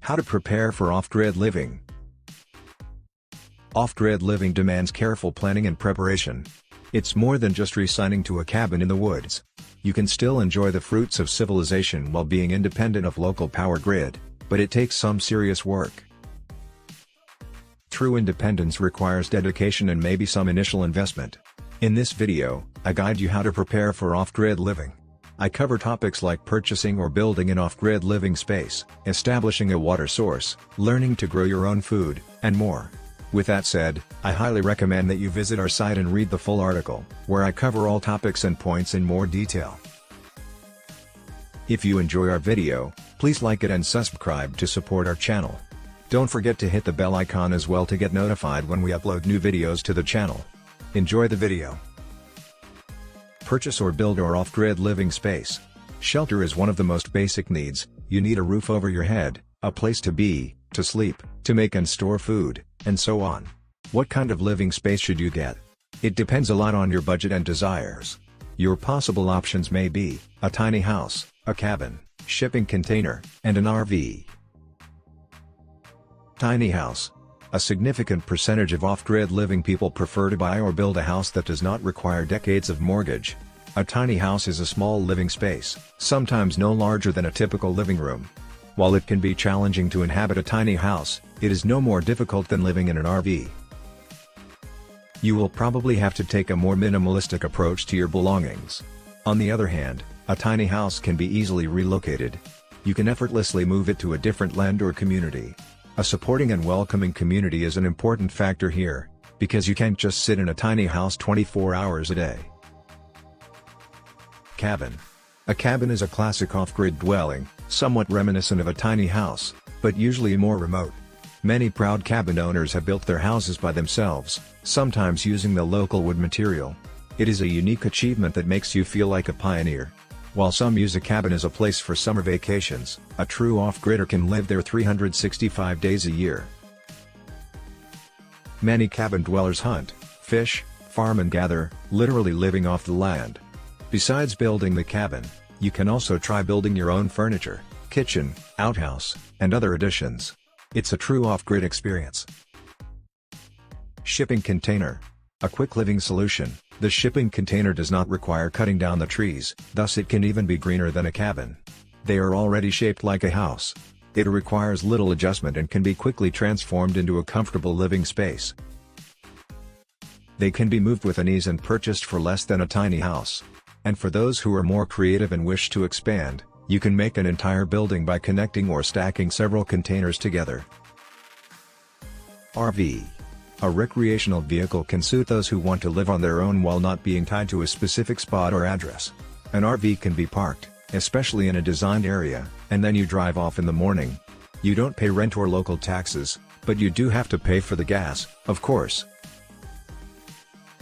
How to prepare for off-grid living. Off-grid living demands careful planning and preparation. It's more than just resigning to a cabin in the woods. You can still enjoy the fruits of civilization while being independent of local power grid, but it takes some serious work. True independence requires dedication and maybe some initial investment. In this video, I guide you how to prepare for off-grid living. I cover topics like purchasing or building an off-grid living space, establishing a water source, learning to grow your own food, and more. With that said, I highly recommend that you visit our site and read the full article, where I cover all topics and points in more detail. If you enjoy our video, please like it and subscribe to support our channel. Don't forget to hit the bell icon as well to get notified when we upload new videos to the channel. Enjoy the video. Purchase or build your off-grid living space. Shelter is one of the most basic needs. You need a roof over your head, a place to be, to sleep, to make and store food, and so on. What kind of living space should you get? It depends a lot on your budget and desires. Your possible options may be a tiny house, a cabin, shipping container, and an RV. Tiny house. A significant percentage of off-grid living people prefer to buy or build a house that does not require decades of mortgage. A tiny house is a small living space, sometimes no larger than a typical living room. While it can be challenging to inhabit a tiny house, it is no more difficult than living in an RV. You will probably have to take a more minimalistic approach to your belongings. On the other hand, a tiny house can be easily relocated. You can effortlessly move it to a different land or community. A supporting and welcoming community is an important factor here, because you can't just sit in a tiny house 24 hours a day. Cabin. A cabin is a classic off-grid dwelling, somewhat reminiscent of a tiny house, but usually more remote. Many proud cabin owners have built their houses by themselves, sometimes using the local wood material. It is a unique achievement that makes you feel like a pioneer. While some use a cabin as a place for summer vacations, a true off-gridder can live there 365 days a year. Many cabin dwellers hunt, fish, farm and gather, literally living off the land. Besides building the cabin, you can also try building your own furniture, kitchen, outhouse, and other additions. It's a true off-grid experience. Shipping container. A quick living solution, the shipping container does not require cutting down the trees, thus it can even be greener than a cabin. They are already shaped like a house. It requires little adjustment and can be quickly transformed into a comfortable living space. They can be moved with ease and purchased for less than a tiny house. And for those who are more creative and wish to expand, you can make an entire building by connecting or stacking several containers together. RV. A recreational vehicle can suit those who want to live on their own while not being tied to a specific spot or address. An RV can be parked, especially in a designed area, and then you drive off in the morning. You don't pay rent or local taxes, but you do have to pay for the gas, of course.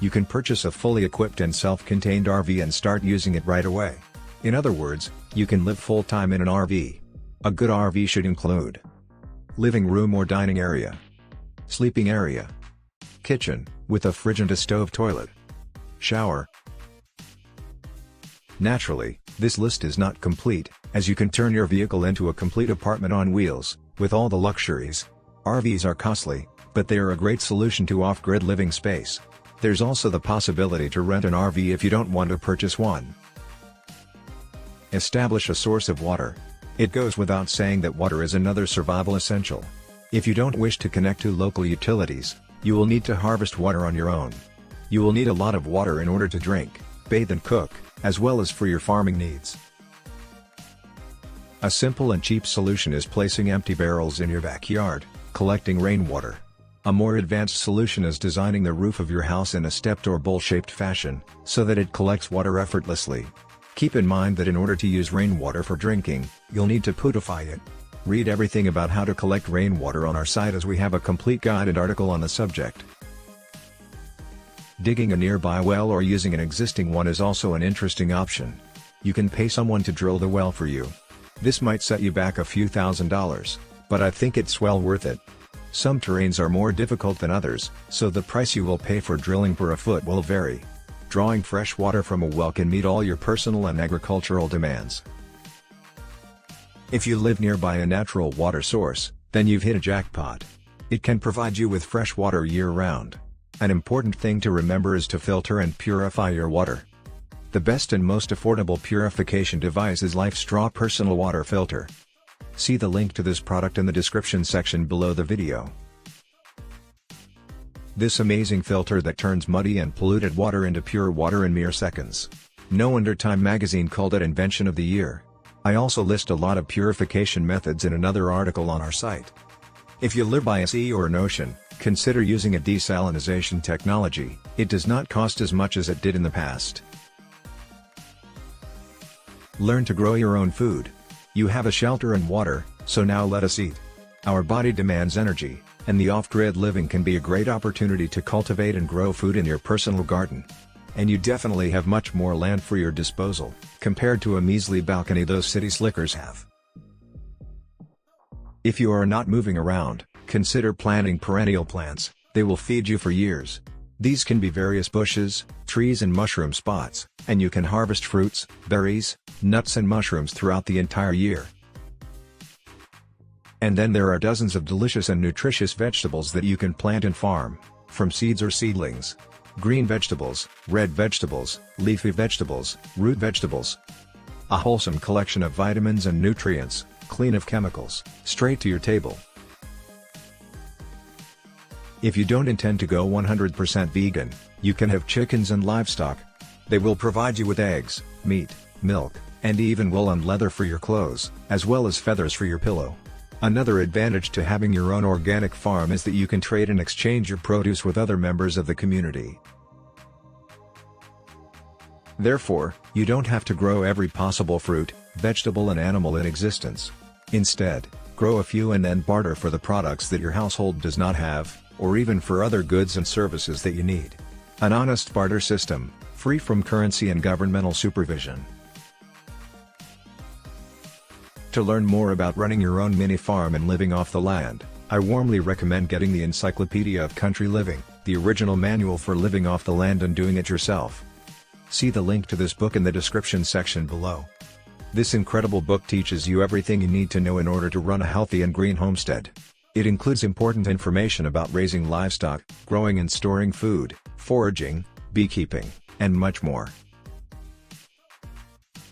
You can purchase a fully equipped and self-contained RV and start using it right away. In other words, you can live full-time in an RV. A good RV should include living room or dining area, sleeping area, kitchen, with a fridge and a stove toilet, shower. Naturally, this list is not complete, as you can turn your vehicle into a complete apartment on wheels, with all the luxuries. RVs are costly, but they are a great solution to off-grid living space. There's also the possibility to rent an RV if you don't want to purchase one. Establish a source of water. It goes without saying that water is another survival essential. If you don't wish to connect to local utilities, you will need to harvest water on your own. You will need a lot of water in order to drink, bathe and cook, as well as for your farming needs. A simple and cheap solution is placing empty barrels in your backyard, collecting rainwater. A more advanced solution is designing the roof of your house in a stepped or bowl-shaped fashion, so that it collects water effortlessly. Keep in mind that in order to use rainwater for drinking, you'll need to purify it. Read everything about how to collect rainwater on our site, as we have a complete guided article on the subject. Digging a nearby well or using an existing one is also an interesting option. You can pay someone to drill the well for you. This might set you back a few $1,000s, but I think it's well worth it. Some terrains are more difficult than others, so the price you will pay for drilling per foot will vary. Drawing fresh water from a well can meet all your personal and agricultural demands. If you live nearby a natural water source, then you've hit a jackpot. It can provide you with fresh water year-round. An important thing to remember is to filter and purify your water. The best and most affordable purification device is LifeStraw Personal Water Filter. See the link to this product in the description section below the video. This amazing filter that turns muddy and polluted water into pure water in mere seconds. No wonder Time magazine called it Invention of the Year. I also list a lot of purification methods in another article on our site. If you live by a sea or an ocean, consider using a desalinization technology. It does not cost as much as it did in the past. Learn to grow your own food. You have a shelter and water, so now let us eat. Our body demands energy, and the off-grid living can be a great opportunity to cultivate and grow food in your personal garden. And you definitely have much more land for your disposal, compared to a measly balcony those city slickers have. If you are not moving around, consider planting perennial plants. They will feed you for years. These can be various bushes, trees and mushroom spots, and you can harvest fruits, berries, nuts and mushrooms throughout the entire year. And then there are dozens of delicious and nutritious vegetables that you can plant and farm, from seeds or seedlings. Green vegetables, red vegetables, leafy vegetables, root vegetables. A wholesome collection of vitamins and nutrients, clean of chemicals, straight to your table. If you don't intend to go 100% vegan, you can have chickens and livestock. They will provide you with eggs, meat, milk, and even wool and leather for your clothes, as well as feathers for your pillow. Another advantage to having your own organic farm is that you can trade and exchange your produce with other members of the community. Therefore, you don't have to grow every possible fruit, vegetable and animal in existence. Instead, grow a few and then barter for the products that your household does not have, or even for other goods and services that you need. An honest barter system, free from currency and governmental supervision. To learn more about running your own mini farm and living off the land, I warmly recommend getting the Encyclopedia of Country Living, the original manual for living off the land and doing it yourself. See the link to this book in the description section below. This incredible book teaches you everything you need to know in order to run a healthy and green homestead. It includes important information about raising livestock, growing and storing food, foraging, beekeeping, and much more.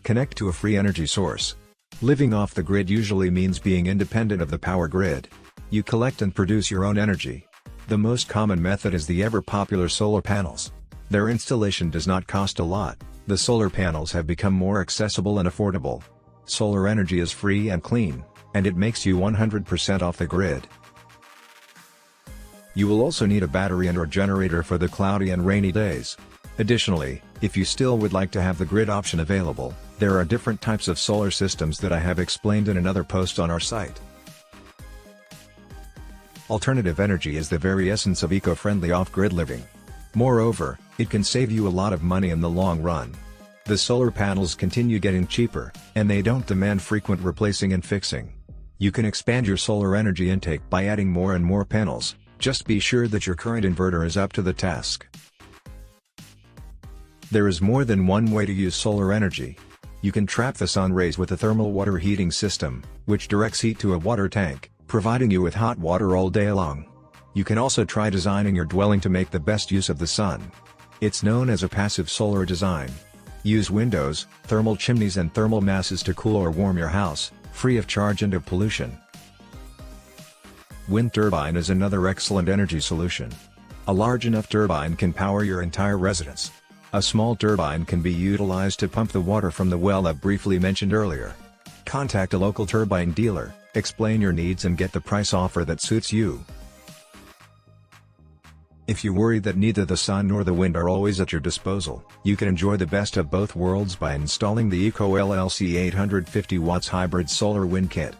Connect to a free energy source. Living off the grid usually means being independent of the power grid. You collect and produce your own energy. The most common method is the ever-popular solar panels. Their installation does not cost a lot. The solar panels have become more accessible and affordable. Solar energy is free and clean, and it makes you 100% off the grid. You will also need a battery and/or generator for the cloudy and rainy days. Additionally, if you still would like to have the grid option available, there are different types of solar systems that I have explained in another post on our site. Alternative energy is the very essence of eco-friendly off-grid living. Moreover, it can save you a lot of money in the long run. The solar panels continue getting cheaper, and they don't demand frequent replacing and fixing. You can expand your solar energy intake by adding more and more panels. Just be sure that your current inverter is up to the task. There is more than one way to use solar energy. You can trap the sun rays with a thermal water heating system, which directs heat to a water tank, providing you with hot water all day long. You can also try designing your dwelling to make the best use of the sun. It's known as a passive solar design. Use windows, thermal chimneys and thermal masses to cool or warm your house, free of charge and of pollution. Wind turbine is another excellent energy solution. A large enough turbine can power your entire residence. A small turbine can be utilized to pump the water from the well I briefly mentioned earlier. Contact a local turbine dealer, explain your needs and get the price offer that suits you. If you worry that neither the sun nor the wind are always at your disposal, you can enjoy the best of both worlds by installing the Eco LLC 850 watts hybrid solar wind kit.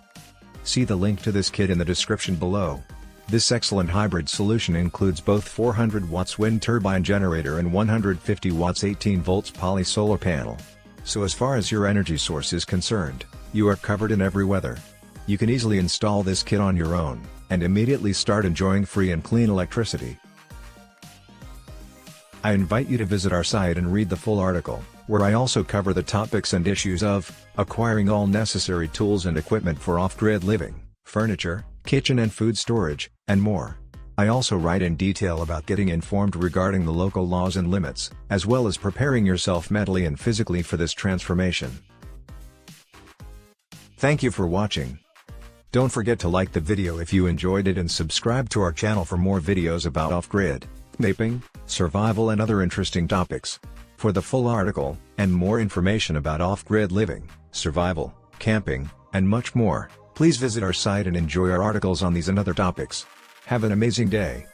See the link to this kit in the description below. This excellent hybrid solution includes both 400 watts wind turbine generator and 150 watts 18 volts poly solar panel. So as far as your energy source is concerned, you are covered in every weather. You can easily install this kit on your own, and immediately start enjoying free and clean electricity. I invite you to visit our site and read the full article, where I also cover the topics and issues of acquiring all necessary tools and equipment for off-grid living, furniture, kitchen and food storage, and more. I also write in detail about getting informed regarding the local laws and limits, as well as preparing yourself mentally and physically for this transformation. Thank you for watching. Don't forget to like the video if you enjoyed it and subscribe to our channel for more videos about off-grid, camping, survival and other interesting topics. For the full article, and more information about off-grid living, survival, camping, and much more, please visit our site and enjoy our articles on these and other topics. Have an amazing day.